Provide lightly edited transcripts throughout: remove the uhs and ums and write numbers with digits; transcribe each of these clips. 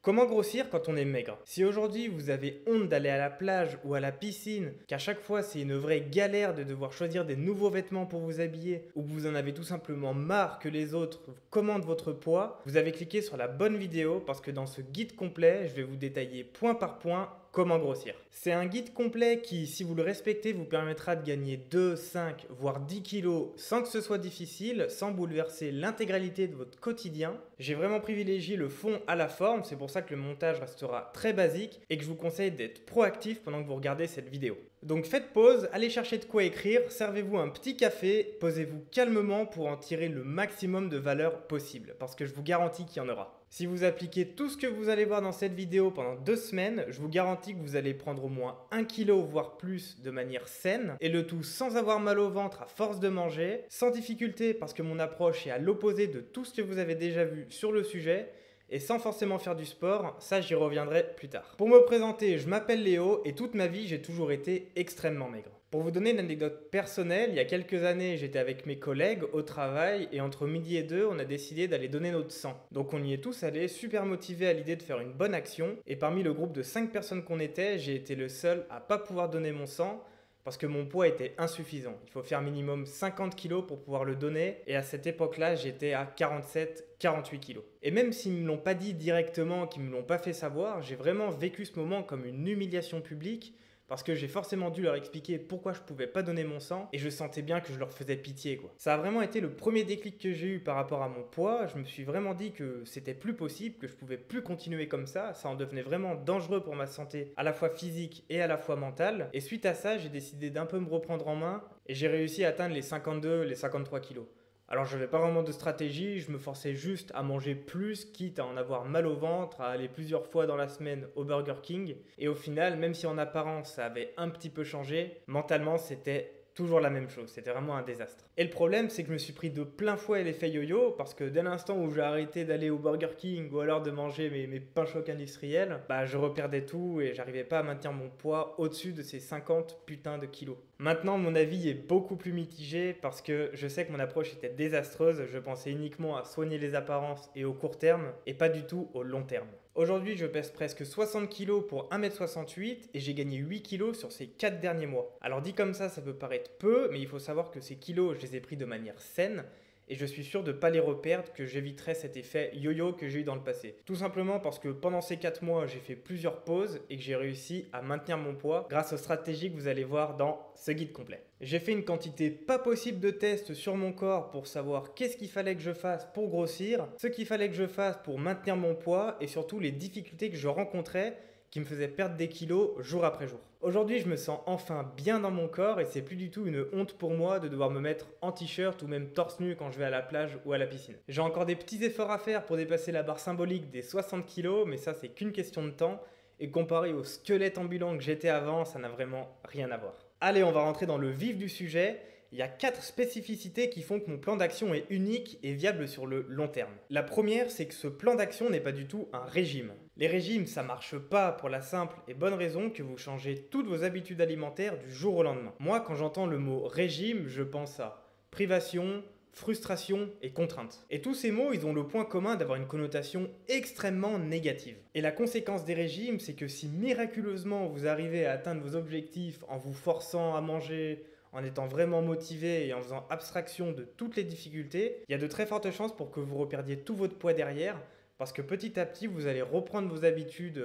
Comment grossir quand on est maigre? Si aujourd'hui vous avez honte d'aller à la plage ou à la piscine, qu'à chaque fois c'est une vraie galère de devoir choisir des nouveaux vêtements pour vous habiller, ou que vous en avez tout simplement marre que les autres commandent votre poids, vous avez cliqué sur la bonne vidéo parce que dans ce guide complet, je vais vous détailler point par point comment grossir. C'est un guide complet qui, si vous le respectez, vous permettra de gagner 2, 5, voire 10 kilos sans que ce soit difficile, sans bouleverser l'intégralité de votre quotidien. J'ai vraiment privilégié le fond à la forme, c'est pour ça que le montage restera très basique et que je vous conseille d'être proactif pendant que vous regardez cette vidéo. Donc faites pause, allez chercher de quoi écrire, servez-vous un petit café, posez-vous calmement pour en tirer le maximum de valeur possible, parce que je vous garantis qu'il y en aura. Si vous appliquez tout ce que vous allez voir dans cette vidéo pendant 2 semaines, je vous garantis que vous allez prendre au moins 1 kg voire plus de manière saine, et le tout sans avoir mal au ventre à force de manger, sans difficulté parce que mon approche est à l'opposé de tout ce que vous avez déjà vu sur le sujet, et sans forcément faire du sport, ça j'y reviendrai plus tard. Pour me présenter, je m'appelle Léo et toute ma vie j'ai toujours été extrêmement maigre. Pour vous donner une anecdote personnelle, il y a quelques années j'étais avec mes collègues au travail et entre midi et 2 on a décidé d'aller donner notre sang. Donc on y est tous allés, super motivés à l'idée de faire une bonne action, et parmi le groupe de 5 personnes qu'on était, j'ai été le seul à pas pouvoir donner mon sang parce que mon poids était insuffisant. Il faut faire minimum 50 kg pour pouvoir le donner, et à cette époque-là, j'étais à 47-48 kg. Et même s'ils ne me l'ont pas dit directement, qu'ils ne me l'ont pas fait savoir, j'ai vraiment vécu ce moment comme une humiliation publique, parce que j'ai forcément dû leur expliquer pourquoi je pouvais pas donner mon sang, et je sentais bien que je leur faisais pitié quoi. Ça a vraiment été le premier déclic que j'ai eu par rapport à mon poids. Je me suis vraiment dit que c'était plus possible, que je pouvais plus continuer comme ça en devenait vraiment dangereux pour ma santé, à la fois physique et à la fois mentale. Et suite à ça, j'ai décidé d'un peu me reprendre en main, et j'ai réussi à atteindre les 52, les 53 kilos. Alors je n'avais pas vraiment de stratégie, je me forçais juste à manger plus, quitte à en avoir mal au ventre, à aller plusieurs fois dans la semaine au Burger King. Et au final, même si en apparence ça avait un petit peu changé, mentalement c'était toujours la même chose, c'était vraiment un désastre. Et le problème, c'est que je me suis pris de plein fouet l'effet yo-yo, parce que dès l'instant où j'ai arrêté d'aller au Burger King ou alors de manger mes pains chocs industriels, je reperdais tout et j'arrivais pas à maintenir mon poids au-dessus de ces 50 putains de kilos. Maintenant, mon avis est beaucoup plus mitigé parce que je sais que mon approche était désastreuse, je pensais uniquement à soigner les apparences et au court terme, et pas du tout au long terme. Aujourd'hui, je pèse presque 60 kg pour 1m68 et j'ai gagné 8 kg sur ces 4 derniers mois. Alors dit comme ça peut paraître peu, mais il faut savoir que ces kilos, je les ai pris de manière saine, et je suis sûr de ne pas les reperdre, que j'éviterai cet effet yo-yo que j'ai eu dans le passé. Tout simplement parce que pendant ces 4 mois, j'ai fait plusieurs pauses et que j'ai réussi à maintenir mon poids grâce aux stratégies que vous allez voir dans ce guide complet. J'ai fait une quantité pas possible de tests sur mon corps pour savoir qu'est-ce qu'il fallait que je fasse pour grossir, ce qu'il fallait que je fasse pour maintenir mon poids et surtout les difficultés que je rencontrais qui me faisaient perdre des kilos jour après jour. Aujourd'hui, je me sens enfin bien dans mon corps et c'est plus du tout une honte pour moi de devoir me mettre en t-shirt ou même torse nu quand je vais à la plage ou à la piscine. J'ai encore des petits efforts à faire pour dépasser la barre symbolique des 60 kilos, mais ça c'est qu'une question de temps, et comparé au squelette ambulant que j'étais avant, ça n'a vraiment rien à voir. Allez, on va rentrer dans le vif du sujet. Il y a 4 spécificités qui font que mon plan d'action est unique et viable sur le long terme. La première, c'est que ce plan d'action n'est pas du tout un régime. Les régimes, ça marche pas pour la simple et bonne raison que vous changez toutes vos habitudes alimentaires du jour au lendemain. Moi, quand j'entends le mot régime, je pense à privation, frustration et contrainte. Et tous ces mots, ils ont le point commun d'avoir une connotation extrêmement négative. Et la conséquence des régimes, c'est que si miraculeusement vous arrivez à atteindre vos objectifs en vous forçant à manger, en étant vraiment motivé et en faisant abstraction de toutes les difficultés, il y a de très fortes chances pour que vous reperdiez tout votre poids derrière, parce que petit à petit, vous allez reprendre vos habitudes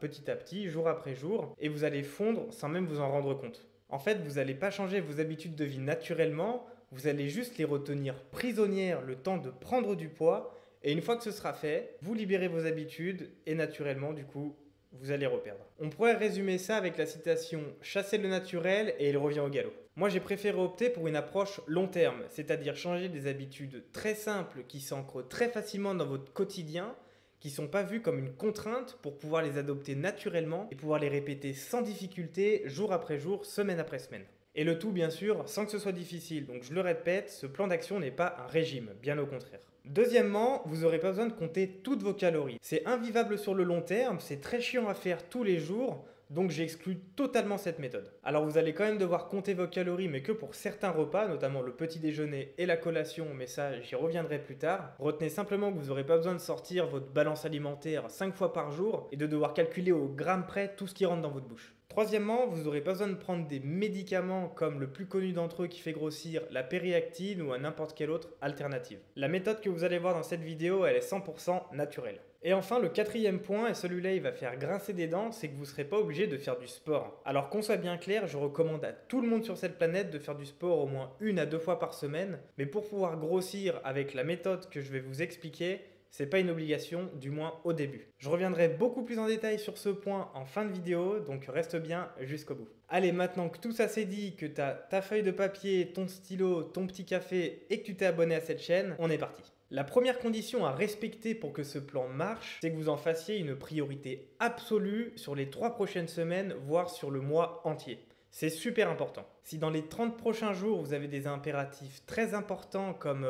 petit à petit, jour après jour, et vous allez fondre sans même vous en rendre compte. En fait, vous n'allez pas changer vos habitudes de vie naturellement, vous allez juste les retenir prisonnières le temps de prendre du poids, et une fois que ce sera fait, vous libérez vos habitudes, et naturellement, du coup, vous allez reperdre. On pourrait résumer ça avec la citation « Chassez le naturel et il revient au galop ». Moi, j'ai préféré opter pour une approche long terme, c'est-à-dire changer des habitudes très simples qui s'ancrent très facilement dans votre quotidien, qui ne sont pas vues comme une contrainte pour pouvoir les adopter naturellement et pouvoir les répéter sans difficulté, jour après jour, semaine après semaine. Et le tout, bien sûr, sans que ce soit difficile. Donc je le répète, ce plan d'action n'est pas un régime, bien au contraire. Deuxièmement, vous n'aurez pas besoin de compter toutes vos calories. C'est invivable sur le long terme, c'est très chiant à faire tous les jours, Donc j'exclus totalement cette méthode. Alors vous allez quand même devoir compter vos calories, mais que pour certains repas, notamment le petit déjeuner et la collation, mais ça j'y reviendrai plus tard. Retenez simplement que vous n'aurez pas besoin de sortir votre balance alimentaire 5 fois par jour et de devoir calculer au gramme près tout ce qui rentre dans votre bouche. Troisièmement, vous n'aurez pas besoin de prendre des médicaments comme le plus connu d'entre eux qui fait grossir, la périactine ou à n'importe quelle autre alternative. La méthode que vous allez voir dans cette vidéo, elle est 100% naturelle. Et enfin, le quatrième point, et celui-là il va faire grincer des dents, c'est que vous ne serez pas obligé de faire du sport. Alors qu'on soit bien clair, je recommande à tout le monde sur cette planète de faire du sport au moins 1 à 2 fois par semaine, mais pour pouvoir grossir avec la méthode que je vais vous expliquer, c'est pas une obligation, du moins au début. Je reviendrai beaucoup plus en détail sur ce point en fin de vidéo, donc reste bien jusqu'au bout. Allez, maintenant que tout ça c'est dit, que tu as ta feuille de papier, ton stylo, ton petit café et que tu t'es abonné à cette chaîne, on est parti. La première condition à respecter pour que ce plan marche, c'est que vous en fassiez une priorité absolue sur les 3 prochaines semaines, voire sur le mois entier. C'est super important. Si dans les 30 prochains jours, vous avez des impératifs très importants comme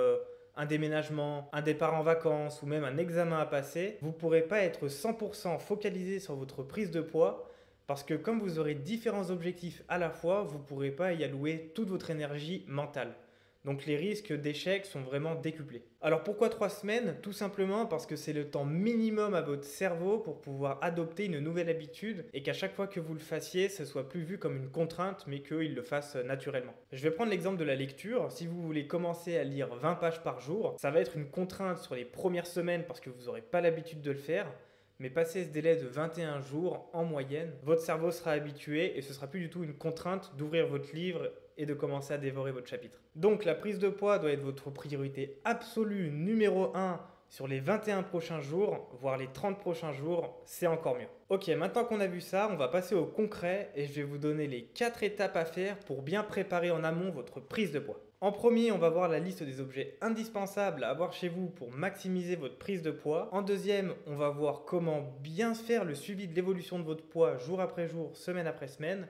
un déménagement, un départ en vacances ou même un examen à passer, vous ne pourrez pas être 100% focalisé sur votre prise de poids parce que comme vous aurez différents objectifs à la fois, vous ne pourrez pas y allouer toute votre énergie mentale. Donc les risques d'échec sont vraiment décuplés. Alors pourquoi 3 semaines? Tout simplement parce que c'est le temps minimum à votre cerveau pour pouvoir adopter une nouvelle habitude et qu'à chaque fois que vous le fassiez, ce soit plus vu comme une contrainte mais qu'il le fasse naturellement. Je vais prendre l'exemple de la lecture. Si vous voulez commencer à lire 20 pages par jour, ça va être une contrainte sur les premières semaines parce que vous n'aurez pas l'habitude de le faire. Mais passé ce délai de 21 jours en moyenne, votre cerveau sera habitué et ce sera plus du tout une contrainte d'ouvrir votre livre et de commencer à dévorer votre chapitre. Donc la prise de poids doit être votre priorité absolue numéro 1 sur les 21 prochains jours, voire les 30 prochains jours, c'est encore mieux. Ok, maintenant qu'on a vu ça, on va passer au concret et je vais vous donner les 4 étapes à faire pour bien préparer en amont votre prise de poids. En premier, on va voir la liste des objets indispensables à avoir chez vous pour maximiser votre prise de poids. En deuxième, on va voir comment bien faire le suivi de l'évolution de votre poids jour après jour, semaine après semaine.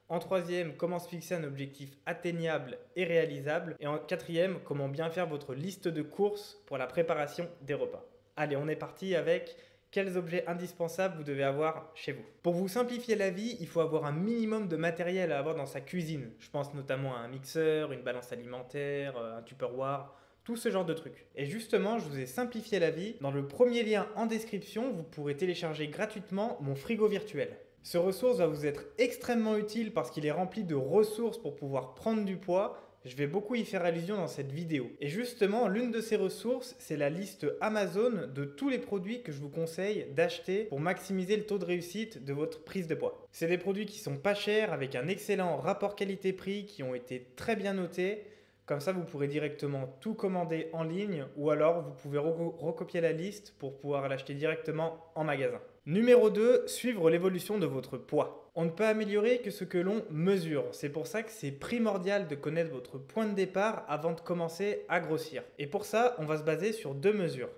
En troisième, comment se fixer un objectif atteignable et réalisable. Et en quatrième, comment bien faire votre liste de courses pour la préparation des repas. Allez, on est parti avec quels objets indispensables vous devez avoir chez vous. Pour vous simplifier la vie, il faut avoir un minimum de matériel à avoir dans sa cuisine. Je pense notamment à un mixeur, une balance alimentaire, un Tupperware, tout ce genre de trucs. Et justement, je vous ai simplifié la vie. Dans le premier lien en description, vous pourrez télécharger gratuitement mon frigo virtuel. Ce ressource va vous être extrêmement utile parce qu'il est rempli de ressources pour pouvoir prendre du poids. Je vais beaucoup y faire allusion dans cette vidéo. Et justement, l'une de ces ressources, c'est la liste Amazon de tous les produits que je vous conseille d'acheter pour maximiser le taux de réussite de votre prise de poids. C'est des produits qui sont pas chers, avec un excellent rapport qualité-prix, qui ont été très bien notés. Comme ça, vous pourrez directement tout commander en ligne ou alors vous pouvez recopier la liste pour pouvoir l'acheter directement en magasin. Numéro 2, suivre l'évolution de votre poids. On ne peut améliorer que ce que l'on mesure. C'est pour ça que c'est primordial de connaître votre point de départ avant de commencer à grossir. Et pour ça, on va se baser sur 2 mesures.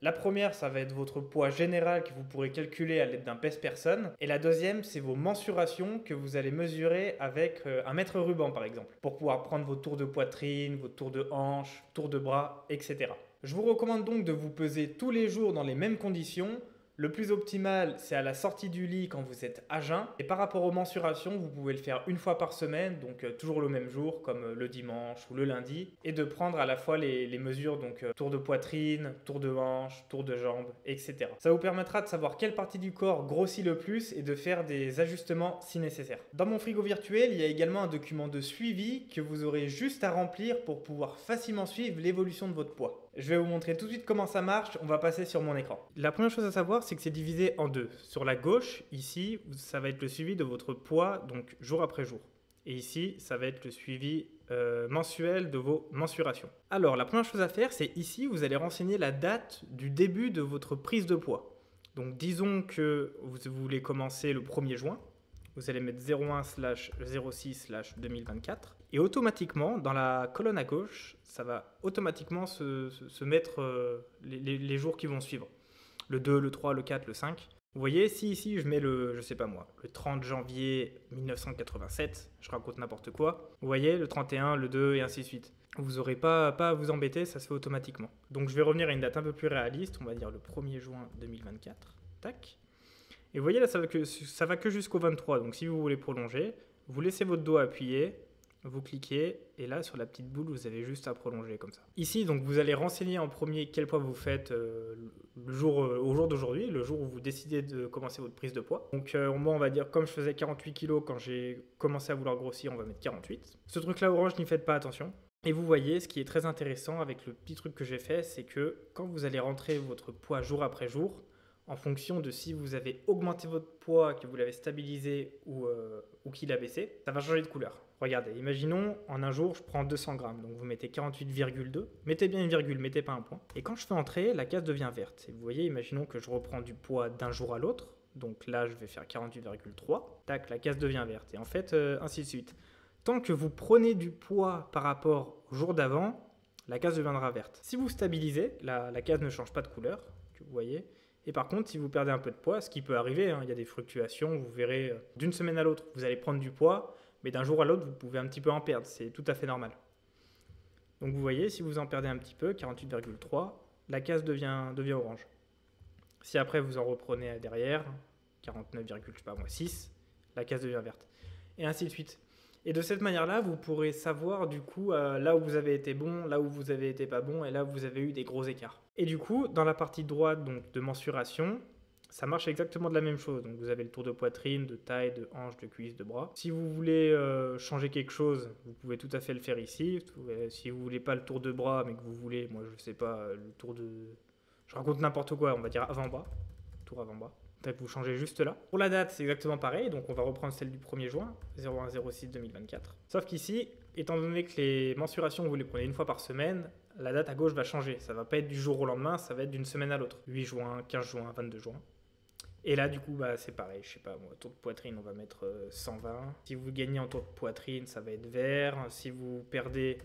La première, ça va être votre poids général que vous pourrez calculer à l'aide d'un pèse-personne. Et la deuxième, c'est vos mensurations que vous allez mesurer avec un mètre ruban par exemple, pour pouvoir prendre vos tours de poitrine, vos tours de hanche, tours de bras, etc. Je vous recommande donc de vous peser tous les jours dans les mêmes conditions. Le plus optimal, c'est à la sortie du lit quand vous êtes à jeun. Et par rapport aux mensurations, vous pouvez le faire 1 fois par semaine, donc toujours le même jour, comme le dimanche ou le lundi. Et de prendre à la fois les mesures, donc tour de poitrine, tour de hanche, tour de jambe, etc. Ça vous permettra de savoir quelle partie du corps grossit le plus et de faire des ajustements si nécessaire. Dans mon frigo virtuel, il y a également un document de suivi que vous aurez juste à remplir pour pouvoir facilement suivre l'évolution de votre poids. Je vais vous montrer tout de suite comment ça marche, on va passer sur mon écran. La première chose à savoir, c'est que c'est divisé en 2. Sur la gauche, ici, ça va être le suivi de votre poids, donc jour après jour. Et ici, ça va être le suivi mensuel de vos mensurations. Alors, la première chose à faire, c'est ici, vous allez renseigner la date du début de votre prise de poids. Donc, disons que vous voulez commencer le 1er juin. Vous allez mettre 01/06/2024 et automatiquement, dans la colonne à gauche, ça va automatiquement se mettre les jours qui vont suivre. Le 2, le 3, le 4, le 5. Vous voyez, si ici je mets je sais pas moi, le 30 janvier 1987, je raconte n'importe quoi. Vous voyez, le 31, le 2 et ainsi de suite. Vous n'aurez pas à vous embêter, ça se fait automatiquement. Donc je vais revenir à une date un peu plus réaliste, on va dire le 1er juin 2024. Tac. Et vous voyez là, ça va que jusqu'au 23. Donc si vous voulez prolonger, vous laissez votre doigt appuyé, vous cliquez, et là sur la petite boule, vous avez juste à prolonger comme ça. Ici, donc vous allez renseigner en premier quel poids vous faites au jour d'aujourd'hui, le jour où vous décidez de commencer votre prise de poids. Donc moi, on va dire, comme je faisais 48 kg quand j'ai commencé à vouloir grossir, on va mettre 48. Ce truc-là orange, n'y faites pas attention. Et vous voyez, ce qui est très intéressant avec le petit truc que j'ai fait, c'est que quand vous allez rentrer votre poids jour après jour, en fonction de si vous avez augmenté votre poids, que vous l'avez stabilisé ou qu'il a baissé, ça va changer de couleur. Regardez, imaginons en un jour, je prends 200 grammes, donc vous mettez 48,2, mettez bien une virgule, mettez pas un point. Et quand je fais entrer, la case devient verte. Et vous voyez, imaginons que je reprends du poids d'un jour à l'autre, donc là je vais faire 48,3, tac, la case devient verte. Et en fait, ainsi de suite. Tant que vous prenez du poids par rapport au jour d'avant, la case deviendra verte. Si vous stabilisez, la case ne change pas de couleur, que vous voyez. Et par contre, si vous perdez un peu de poids, ce qui peut arriver, il y a des fluctuations, vous verrez d'une semaine à l'autre, vous allez prendre du poids, mais d'un jour à l'autre, vous pouvez un petit peu en perdre, c'est tout à fait normal. Donc vous voyez, si vous en perdez un petit peu, 48,3, la case devient orange. Si après vous en reprenez derrière, 49,6, la case devient verte. Et ainsi de suite. Et de cette manière-là, vous pourrez savoir du coup là où vous avez été bon, là où vous avez été pas bon et là où vous avez eu des gros écarts. Et du coup, dans la partie droite donc, de mensuration, ça marche exactement de la même chose. Donc vous avez le tour de poitrine, de taille, de hanche, de cuisse, de bras. Si vous voulez changer quelque chose, vous pouvez tout à fait le faire ici. Si vous voulez pas le tour de bras, mais que vous voulez, moi je sais pas, le tour de... Je raconte n'importe quoi, on va dire avant-bras. Tour avant-bras. Donc vous changez juste là. Pour la date, c'est exactement pareil. Donc on va reprendre celle du 1er juin, 01-06-2024. Sauf qu'ici, étant donné que les mensurations, vous les prenez une fois par semaine, la date à gauche va changer. Ça va pas être du jour au lendemain, ça va être d'une semaine à l'autre. 8 juin, 15 juin, 22 juin. Et là, du coup, c'est pareil. Je sais pas, moi, tour de poitrine, on va mettre 120. Si vous gagnez en tour de poitrine, ça va être vert. Si vous perdez,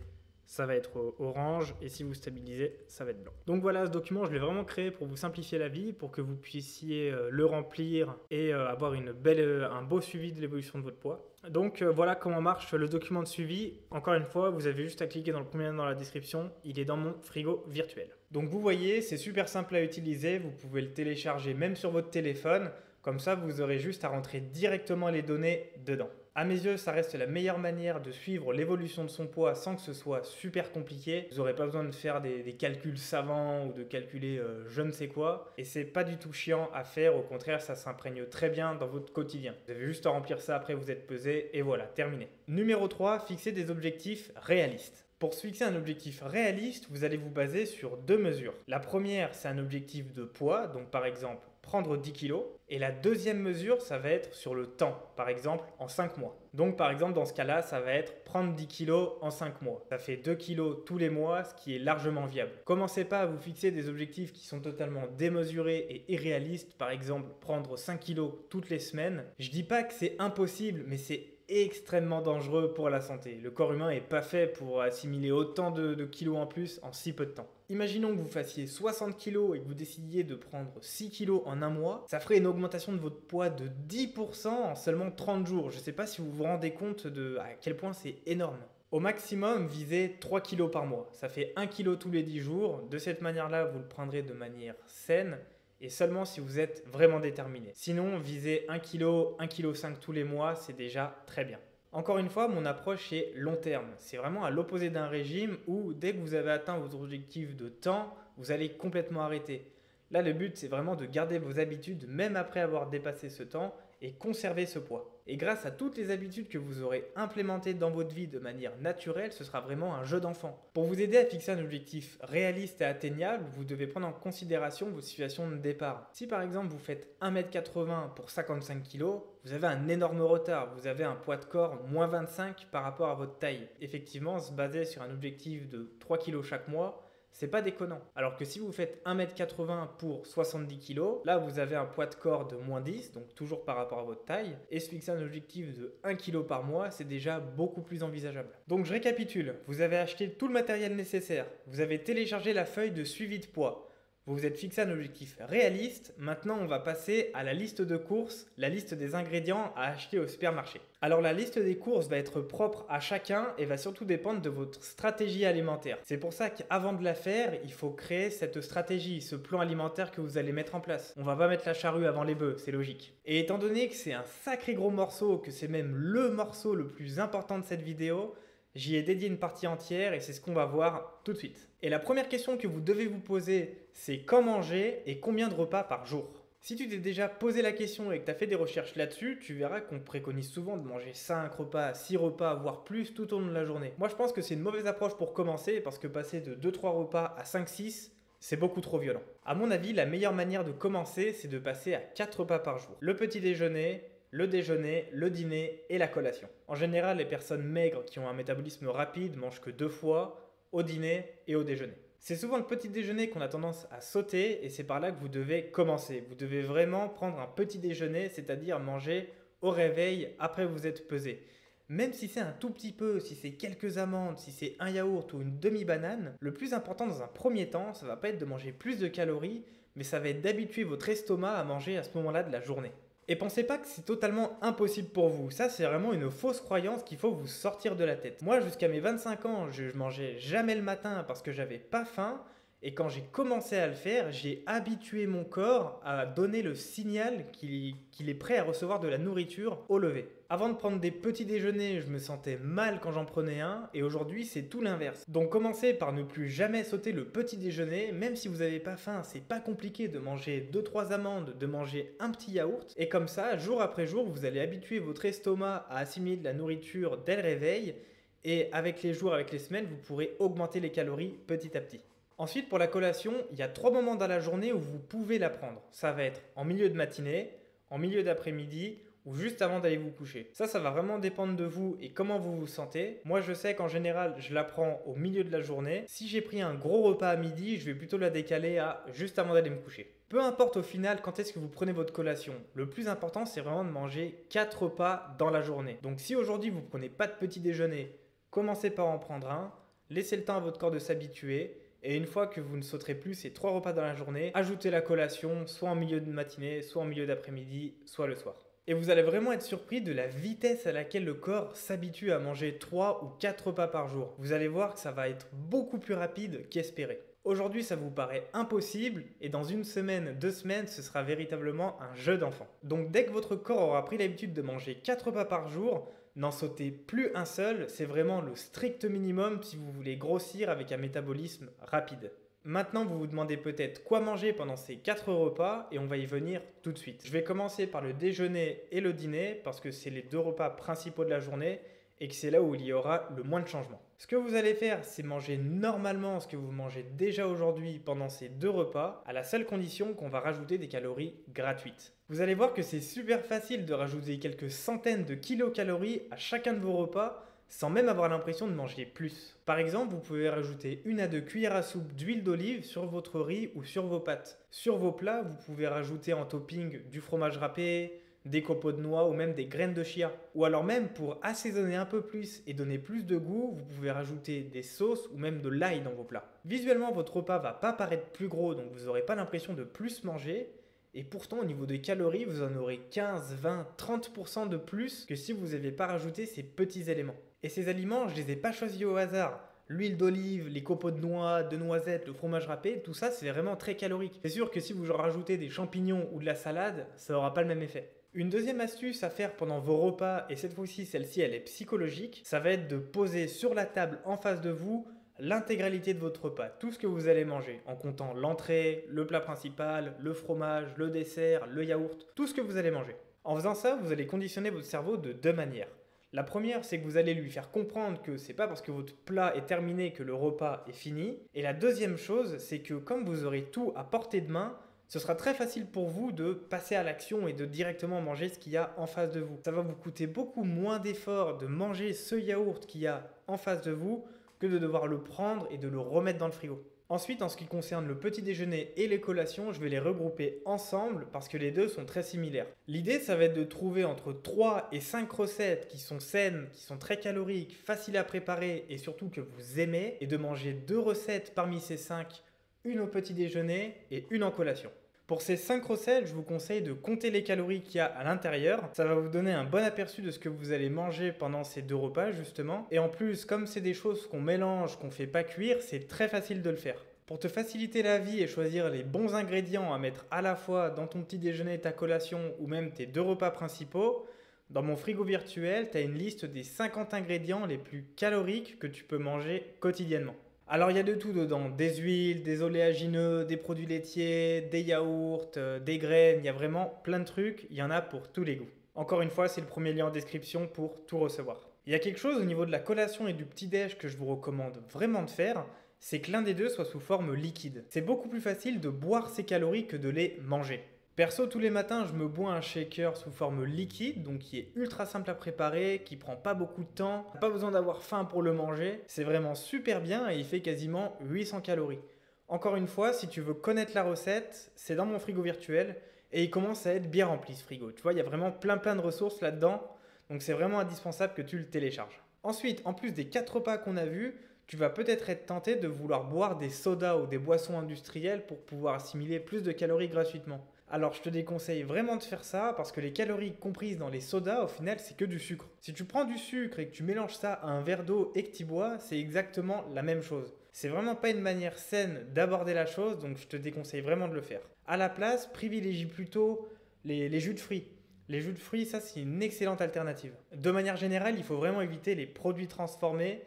ça va être orange, et si vous stabilisez, ça va être blanc. Donc voilà, ce document, je l'ai vraiment créé pour vous simplifier la vie, pour que vous puissiez le remplir et avoir un beau suivi de l'évolution de votre poids. Donc voilà comment marche le document de suivi. Encore une fois, vous avez juste à cliquer dans le premier lien dans la description, il est dans mon frigo virtuel. Donc vous voyez, c'est super simple à utiliser, vous pouvez le télécharger même sur votre téléphone, comme ça vous aurez juste à rentrer directement les données dedans. À mes yeux, ça reste la meilleure manière de suivre l'évolution de son poids sans que ce soit super compliqué. Vous n'aurez pas besoin de faire des calculs savants ou de calculer je ne sais quoi. Et c'est pas du tout chiant à faire, au contraire, ça s'imprègne très bien dans votre quotidien. Vous avez juste à remplir ça, après vous êtes pesé et voilà, terminé. Numéro 3, fixer des objectifs réalistes. Pour se fixer un objectif réaliste, vous allez vous baser sur deux mesures. La première, c'est un objectif de poids, donc par exemple prendre 10 kg. Et la deuxième mesure, ça va être sur le temps, par exemple en 5 mois. Donc par exemple dans ce cas-là, ça va être prendre 10 kg en 5 mois. Ça fait 2 kg tous les mois, ce qui est largement viable. Commencez pas à vous fixer des objectifs qui sont totalement démesurés et irréalistes, par exemple prendre 5 kg toutes les semaines. Je dis pas que c'est impossible, mais c'est extrêmement dangereux pour la santé. Le corps humain n'est pas fait pour assimiler autant de kilos en plus en si peu de temps. Imaginons que vous fassiez 60 kg et que vous décidiez de prendre 6 kg en un mois. Ça ferait une augmentation de votre poids de 10% en seulement 30 jours. Je ne sais pas si vous vous rendez compte à quel point c'est énorme. Au maximum, visez 3 kg par mois. Ça fait 1 kg tous les 10 jours. De cette manière-là, vous le prendrez de manière saine et seulement si vous êtes vraiment déterminé. Sinon, visez 1 kg, 1,5 kg tous les mois, c'est déjà très bien. Encore une fois, mon approche est long terme. C'est vraiment à l'opposé d'un régime où dès que vous avez atteint votre objectif de temps, vous allez complètement arrêter. Là, le but, c'est vraiment de garder vos habitudes même après avoir dépassé ce temps et conserver ce poids. Et grâce à toutes les habitudes que vous aurez implémentées dans votre vie de manière naturelle, ce sera vraiment un jeu d'enfant. Pour vous aider à fixer un objectif réaliste et atteignable, vous devez prendre en considération vos situations de départ. Si par exemple vous faites 1,80 m pour 55 kg, vous avez un énorme retard, vous avez un poids de corps moins 25 par rapport à votre taille. Effectivement, se baser sur un objectif de 3 kg chaque mois, c'est pas déconnant. Alors que si vous faites 1,80 m pour 70 kg, là vous avez un poids de corps de moins 10, donc toujours par rapport à votre taille, et se fixer un objectif de 1 kg par mois, c'est déjà beaucoup plus envisageable. Donc je récapitule, vous avez acheté tout le matériel nécessaire, vous avez téléchargé la feuille de suivi de poids, Vous vous êtes fixé un objectif réaliste, maintenant on va passer à la liste de courses, la liste des ingrédients à acheter au supermarché. Alors la liste des courses va être propre à chacun et va surtout dépendre de votre stratégie alimentaire. C'est pour ça qu'avant de la faire, il faut créer cette stratégie, ce plan alimentaire que vous allez mettre en place. On va pas mettre la charrue avant les bœufs, c'est logique. Et étant donné que c'est un sacré gros morceau, que c'est même le morceau le plus important de cette vidéo, j'y ai dédié une partie entière et c'est ce qu'on va voir tout de suite. Et la première question que vous devez vous poser, c'est quand manger et combien de repas par jour? Si tu t'es déjà posé la question et que tu as fait des recherches là-dessus, tu verras qu'on préconise souvent de manger 5 repas, 6 repas, voire plus tout au long de la journée. Moi je pense que c'est une mauvaise approche pour commencer parce que passer de 2-3 repas à 5-6, c'est beaucoup trop violent. À mon avis, la meilleure manière de commencer, c'est de passer à 4 repas par jour. Le petit déjeuner, le déjeuner, le dîner et la collation. En général, les personnes maigres qui ont un métabolisme rapide mangent que 2 fois, au dîner et au déjeuner. C'est souvent le petit déjeuner qu'on a tendance à sauter et c'est par là que vous devez commencer. Vous devez vraiment prendre un petit déjeuner, c'est-à-dire manger au réveil après vous être pesé. Même si c'est un tout petit peu, si c'est quelques amandes, si c'est un yaourt ou une demi-banane, le plus important dans un premier temps, ça va pas être de manger plus de calories, mais ça va être d'habituer votre estomac à manger à ce moment-là de la journée. Et pensez pas que c'est totalement impossible pour vous. Ça, c'est vraiment une fausse croyance qu'il faut vous sortir de la tête. Moi, jusqu'à mes 25 ans, je mangeais jamais le matin parce que j'avais pas faim. Et quand j'ai commencé à le faire, j'ai habitué mon corps à donner le signal qu'il est prêt à recevoir de la nourriture au lever. Avant de prendre des petits déjeuners, je me sentais mal quand j'en prenais un et aujourd'hui c'est tout l'inverse. Donc commencez par ne plus jamais sauter le petit déjeuner, même si vous n'avez pas faim, c'est pas compliqué de manger 2-3 amandes, de manger un petit yaourt et comme ça, jour après jour, vous allez habituer votre estomac à assimiler de la nourriture dès le réveil et avec les jours, avec les semaines, vous pourrez augmenter les calories petit à petit. Ensuite, pour la collation, il y a 3 moments dans la journée où vous pouvez la prendre. Ça va être en milieu de matinée, en milieu d'après-midi ou juste avant d'aller vous coucher. Ça va vraiment dépendre de vous et comment vous vous sentez. Moi, je sais qu'en général, je la prends au milieu de la journée. Si j'ai pris un gros repas à midi, je vais plutôt la décaler à juste avant d'aller me coucher. Peu importe au final quand est-ce que vous prenez votre collation, le plus important, c'est vraiment de manger 4 repas dans la journée. Donc si aujourd'hui, vous ne prenez pas de petit déjeuner, commencez par en prendre un, laissez le temps à votre corps de s'habituer. Et une fois que vous ne sauterez plus ces 3 repas dans la journée, ajoutez la collation soit en milieu de matinée, soit en milieu d'après-midi, soit le soir. Et vous allez vraiment être surpris de la vitesse à laquelle le corps s'habitue à manger 3 ou 4 repas par jour. Vous allez voir que ça va être beaucoup plus rapide qu'espéré. Aujourd'hui, ça vous paraît impossible et dans une semaine, 2 semaines, ce sera véritablement un jeu d'enfant. Donc dès que votre corps aura pris l'habitude de manger 4 repas par jour, n'en sautez plus un seul, c'est vraiment le strict minimum si vous voulez grossir avec un métabolisme rapide. Maintenant, vous vous demandez peut-être quoi manger pendant ces 4 repas et on va y venir tout de suite. Je vais commencer par le déjeuner et le dîner parce que c'est les 2 repas principaux de la journée et que c'est là où il y aura le moins de changements. Ce que vous allez faire, c'est manger normalement ce que vous mangez déjà aujourd'hui pendant ces 2 repas, à la seule condition qu'on va rajouter des calories gratuites. Vous allez voir que c'est super facile de rajouter quelques centaines de kilocalories à chacun de vos repas sans même avoir l'impression de manger plus. Par exemple, vous pouvez rajouter 1 à 2 cuillères à soupe d'huile d'olive sur votre riz ou sur vos pâtes. Sur vos plats, vous pouvez rajouter en topping du fromage râpé, des copeaux de noix ou même des graines de chia. Ou alors même pour assaisonner un peu plus et donner plus de goût, vous pouvez rajouter des sauces ou même de l'ail dans vos plats. Visuellement, votre repas va pas paraître plus gros, donc vous n'aurez pas l'impression de plus manger. Et pourtant, au niveau des calories, vous en aurez 15, 20, 30% de plus que si vous n'aviez pas rajouté ces petits éléments. Et ces aliments, je ne les ai pas choisis au hasard. L'huile d'olive, les copeaux de noix, de noisettes, le fromage râpé, tout ça, c'est vraiment très calorique. C'est sûr que si vous rajoutez des champignons ou de la salade, ça n'aura pas le même effet. Une deuxième astuce à faire pendant vos repas, et cette fois-ci, celle-ci, elle est psychologique, ça va être de poser sur la table en face de vous l'intégralité de votre repas, tout ce que vous allez manger, en comptant l'entrée, le plat principal, le fromage, le dessert, le yaourt, tout ce que vous allez manger. En faisant ça, vous allez conditionner votre cerveau de 2 manières. La première, c'est que vous allez lui faire comprendre que c'est pas parce que votre plat est terminé que le repas est fini. Et la deuxième chose, c'est que comme vous aurez tout à portée de main, ce sera très facile pour vous de passer à l'action et de directement manger ce qu'il y a en face de vous. Ça va vous coûter beaucoup moins d'efforts de manger ce yaourt qu'il y a en face de vous que de devoir le prendre et de le remettre dans le frigo. Ensuite, en ce qui concerne le petit déjeuner et les collations, je vais les regrouper ensemble parce que les deux sont très similaires. L'idée, ça va être de trouver entre 3 et 5 recettes qui sont saines, qui sont très caloriques, faciles à préparer et surtout que vous aimez, et de manger 2 recettes parmi ces 5 une au petit déjeuner et une en collation. Pour ces 5 recettes, je vous conseille de compter les calories qu'il y a à l'intérieur. Ça va vous donner un bon aperçu de ce que vous allez manger pendant ces 2 repas justement. Et en plus, comme c'est des choses qu'on mélange, qu'on ne fait pas cuire, c'est très facile de le faire. Pour te faciliter la vie et choisir les bons ingrédients à mettre à la fois dans ton petit déjeuner, ta collation ou même tes 2 repas principaux, dans mon frigo virtuel, tu as une liste des 50 ingrédients les plus caloriques que tu peux manger quotidiennement. Alors il y a de tout dedans, des huiles, des oléagineux, des produits laitiers, des yaourts, des graines, il y a vraiment plein de trucs, il y en a pour tous les goûts. Encore une fois, c'est le premier lien en description pour tout recevoir. Il y a quelque chose au niveau de la collation et du petit-déj que je vous recommande vraiment de faire, c'est que l'un des deux soit sous forme liquide. C'est beaucoup plus facile de boire ces calories que de les manger. Perso, tous les matins, je me bois un shaker sous forme liquide, donc qui est ultra simple à préparer, qui prend pas beaucoup de temps, pas besoin d'avoir faim pour le manger. C'est vraiment super bien et il fait quasiment 800 calories. Encore une fois, si tu veux connaître la recette, c'est dans mon frigo virtuel et il commence à être bien rempli ce frigo. Tu vois, il y a vraiment plein de ressources là-dedans, donc c'est vraiment indispensable que tu le télécharges. Ensuite, en plus des 4 repas qu'on a vus, tu vas peut-être être tenté de vouloir boire des sodas ou des boissons industrielles pour pouvoir assimiler plus de calories gratuitement. Alors je te déconseille vraiment de faire ça parce que les calories comprises dans les sodas au final c'est que du sucre. Si tu prends du sucre et que tu mélanges ça à un verre d'eau et que tu bois, c'est exactement la même chose. C'est vraiment pas une manière saine d'aborder la chose, donc je te déconseille vraiment de le faire. À la place, privilégie plutôt les jus de fruits. Les jus de fruits, ça c'est une excellente alternative. De manière générale, il faut vraiment éviter les produits transformés,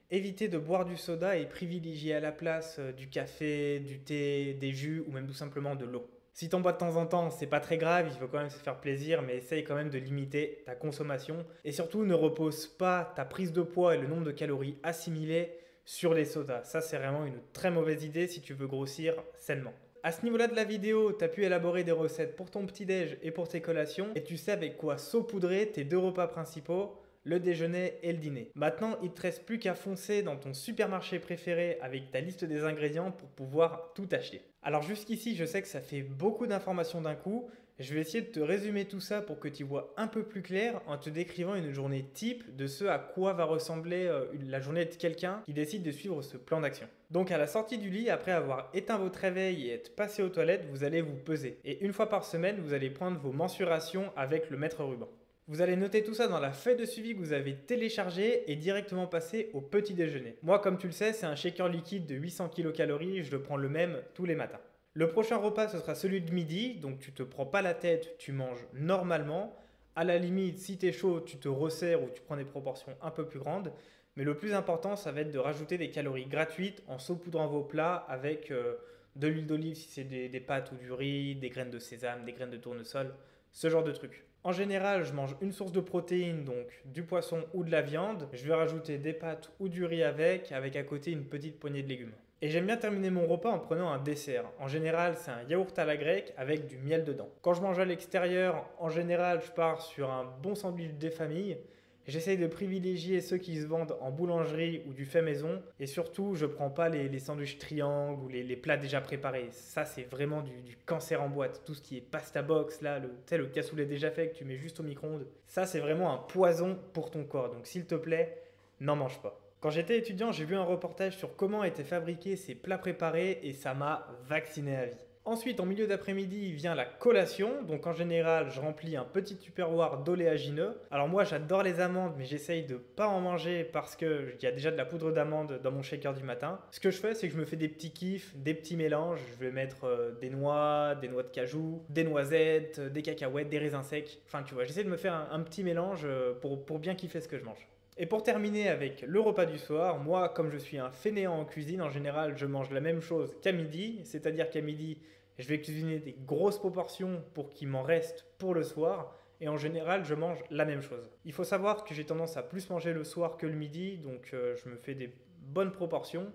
éviter de boire du soda et privilégier à la place du café, du thé, des jus ou même tout simplement de l'eau. Si t'en bois de temps en temps, c'est pas très grave, il faut quand même se faire plaisir, mais essaye quand même de limiter ta consommation. Et surtout, ne repose pas ta prise de poids et le nombre de calories assimilées sur les sodas. Ça, c'est vraiment une très mauvaise idée si tu veux grossir sainement. À ce niveau-là de la vidéo, tu as pu élaborer des recettes pour ton petit-déj et pour tes collations, et tu sais avec quoi saupoudrer tes 2 repas principaux, le déjeuner et le dîner. Maintenant, il ne te reste plus qu'à foncer dans ton supermarché préféré avec ta liste des ingrédients pour pouvoir tout acheter. Alors jusqu'ici, je sais que ça fait beaucoup d'informations d'un coup. Je vais essayer de te résumer tout ça pour que tu vois un peu plus clair en te décrivant une journée type de ce à quoi va ressembler la journée de quelqu'un qui décide de suivre ce plan d'action. Donc à la sortie du lit, après avoir éteint votre réveil et être passé aux toilettes, vous allez vous peser. Et une fois par semaine, vous allez prendre vos mensurations avec le mètre ruban. Vous allez noter tout ça dans la feuille de suivi que vous avez téléchargée et directement passer au petit déjeuner. Moi, comme tu le sais, c'est un shaker liquide de 800 kcal, je le prends le même tous les matins. Le prochain repas, ce sera celui de midi, donc tu te prends pas la tête, tu manges normalement. À la limite, si tu es chaud, tu te resserres ou tu prends des proportions un peu plus grandes. Mais le plus important, ça va être de rajouter des calories gratuites en saupoudrant vos plats avec de l'huile d'olive si c'est des pâtes ou du riz, des graines de sésame, des graines de tournesol, ce genre de trucs. En général, je mange une source de protéines, donc du poisson ou de la viande. Je vais rajouter des pâtes ou du riz avec à côté une petite poignée de légumes. Et j'aime bien terminer mon repas en prenant un dessert. En général, c'est un yaourt à la grecque avec du miel dedans. Quand je mange à l'extérieur, en général, je pars sur un bon sandwich des familles. J'essaye de privilégier ceux qui se vendent en boulangerie ou du fait maison. Et surtout, je ne prends pas les sandwichs triangles ou les plats déjà préparés. Ça, c'est vraiment du cancer en boîte. Tout ce qui est pasta box, là, le cassoulet déjà fait que tu mets juste au micro-ondes. Ça, c'est vraiment un poison pour ton corps. Donc, s'il te plaît, n'en mange pas. Quand j'étais étudiant, j'ai vu un reportage sur comment étaient fabriqués ces plats préparés et ça m'a vacciné à vie. Ensuite, en milieu d'après-midi, vient la collation. Donc en général, je remplis un petit tupperware d'oléagineux. Alors moi, j'adore les amandes, mais j'essaye de pas en manger parce qu'il y a déjà de la poudre d'amande dans mon shaker du matin. Ce que je fais, c'est que je me fais des petits kiffs, des petits mélanges. Je vais mettre des noix de cajou, des noisettes, des cacahuètes, des raisins secs. Enfin, tu vois, j'essaie de me faire un petit mélange pour bien kiffer ce que je mange. Et pour terminer avec le repas du soir, moi comme je suis un fainéant en cuisine, en général je mange la même chose qu'à midi, c'est-à-dire qu'à midi je vais cuisiner des grosses proportions pour qu'il m'en reste pour le soir et en général je mange la même chose. Il faut savoir que j'ai tendance à plus manger le soir que le midi, donc je me fais des bonnes proportions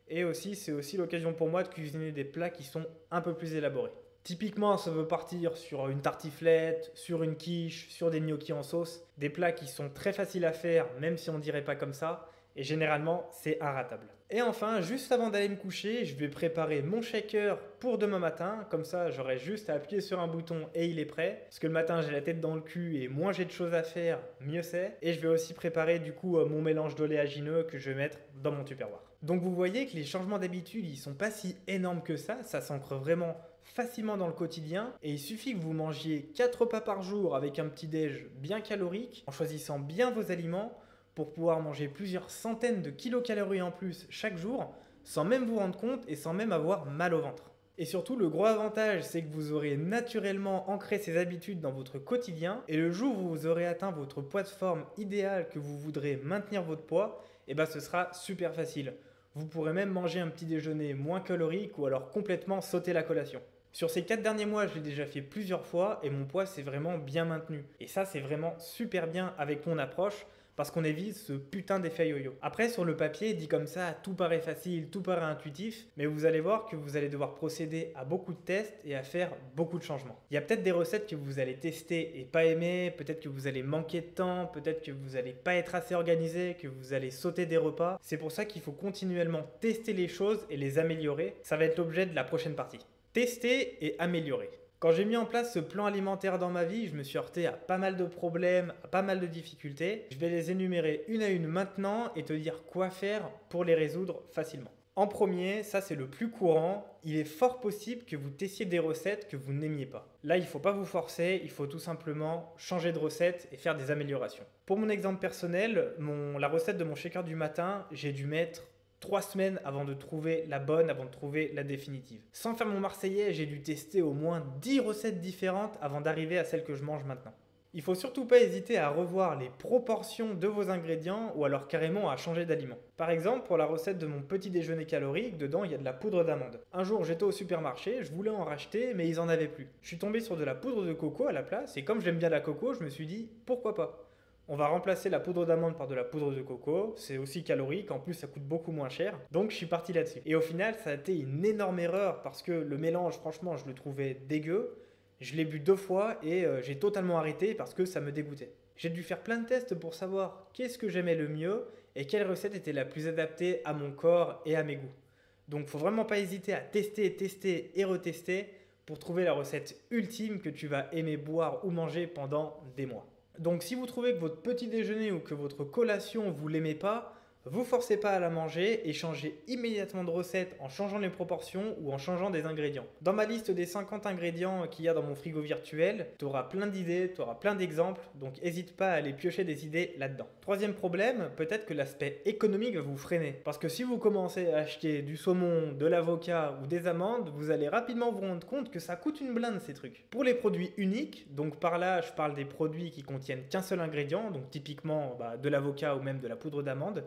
et aussi c'est aussi l'occasion pour moi de cuisiner des plats qui sont un peu plus élaborés. Typiquement, ça veut partir sur une tartiflette, sur une quiche, sur des gnocchis en sauce. Des plats qui sont très faciles à faire, même si on ne dirait pas comme ça. Et généralement, c'est inratable. Et enfin, juste avant d'aller me coucher, je vais préparer mon shaker pour demain matin. Comme ça, j'aurai juste à appuyer sur un bouton et il est prêt. Parce que le matin, j'ai la tête dans le cul et moins j'ai de choses à faire, mieux c'est. Et je vais aussi préparer du coup mon mélange d'oléagineux que je vais mettre dans mon tupperware. Donc vous voyez que les changements d'habitude, ils sont pas si énormes que ça s'ancre vraiment facilement dans le quotidien et il suffit que vous mangiez 4 repas par jour avec un petit déj bien calorique, en choisissant bien vos aliments pour pouvoir manger plusieurs centaines de kilocalories en plus chaque jour sans même vous rendre compte et sans même avoir mal au ventre. Et surtout, le gros avantage, c'est que vous aurez naturellement ancré ces habitudes dans votre quotidien et le jour où vous aurez atteint votre poids de forme idéal que vous voudrez maintenir votre poids, et ben ce sera super facile. Vous pourrez même manger un petit déjeuner moins calorique ou alors complètement sauter la collation. Sur ces 4 derniers mois, je l'ai déjà fait plusieurs fois et mon poids s'est vraiment bien maintenu. Et ça, c'est vraiment super bien avec mon approche parce qu'on évite ce putain d'effet yo-yo. Après, sur le papier, dit comme ça, tout paraît facile, tout paraît intuitif, mais vous allez voir que vous allez devoir procéder à beaucoup de tests et à faire beaucoup de changements. Il y a peut-être des recettes que vous allez tester et pas aimer, peut-être que vous allez manquer de temps, peut-être que vous n'allez pas être assez organisé, que vous allez sauter des repas. C'est pour ça qu'il faut continuellement tester les choses et les améliorer. Ça va être l'objet de la prochaine partie. Tester et améliorer. Quand j'ai mis en place ce plan alimentaire dans ma vie, je me suis heurté à pas mal de problèmes, à pas mal de difficultés. Je vais les énumérer une à une maintenant et te dire quoi faire pour les résoudre facilement. En premier, ça c'est le plus courant, il est fort possible que vous testiez des recettes que vous n'aimiez pas. Là, il ne faut pas vous forcer, il faut tout simplement changer de recette et faire des améliorations. Pour mon exemple personnel, la recette de mon shaker du matin, j'ai dû mettre 3 semaines avant de trouver la bonne, avant de trouver la définitive. Sans faire mon marseillais, j'ai dû tester au moins 10 recettes différentes avant d'arriver à celle que je mange maintenant. Il faut surtout pas hésiter à revoir les proportions de vos ingrédients ou alors carrément à changer d'aliment. Par exemple, pour la recette de mon petit déjeuner calorique, dedans il y a de la poudre d'amande. Un jour j'étais au supermarché, je voulais en racheter mais ils en avaient plus. Je suis tombé sur de la poudre de coco à la place et comme j'aime bien la coco, je me suis dit pourquoi pas. On va remplacer la poudre d'amande par de la poudre de coco, c'est aussi calorique, en plus ça coûte beaucoup moins cher, donc je suis parti là-dessus. Et au final ça a été une énorme erreur parce que le mélange franchement je le trouvais dégueu, je l'ai bu 2 fois et j'ai totalement arrêté parce que ça me dégoûtait. J'ai dû faire plein de tests pour savoir qu'est-ce que j'aimais le mieux et quelle recette était la plus adaptée à mon corps et à mes goûts. Donc faut vraiment pas hésiter à tester, tester et retester pour trouver la recette ultime que tu vas aimer boire ou manger pendant des mois. Donc si vous trouvez que votre petit déjeuner ou que votre collation vous l'aimez pas, vous forcez pas à la manger et changez immédiatement de recette en changeant les proportions ou en changeant des ingrédients. Dans ma liste des 50 ingrédients qu'il y a dans mon frigo virtuel, tu auras plein d'idées, tu auras plein d'exemples, donc n'hésite pas à aller piocher des idées là-dedans. Troisième problème, peut-être que l'aspect économique va vous freiner. Parce que si vous commencez à acheter du saumon, de l'avocat ou des amandes, vous allez rapidement vous rendre compte que ça coûte une blinde ces trucs. Pour les produits uniques, donc par là je parle des produits qui contiennent qu'un seul ingrédient, donc typiquement de l'avocat ou même de la poudre d'amande,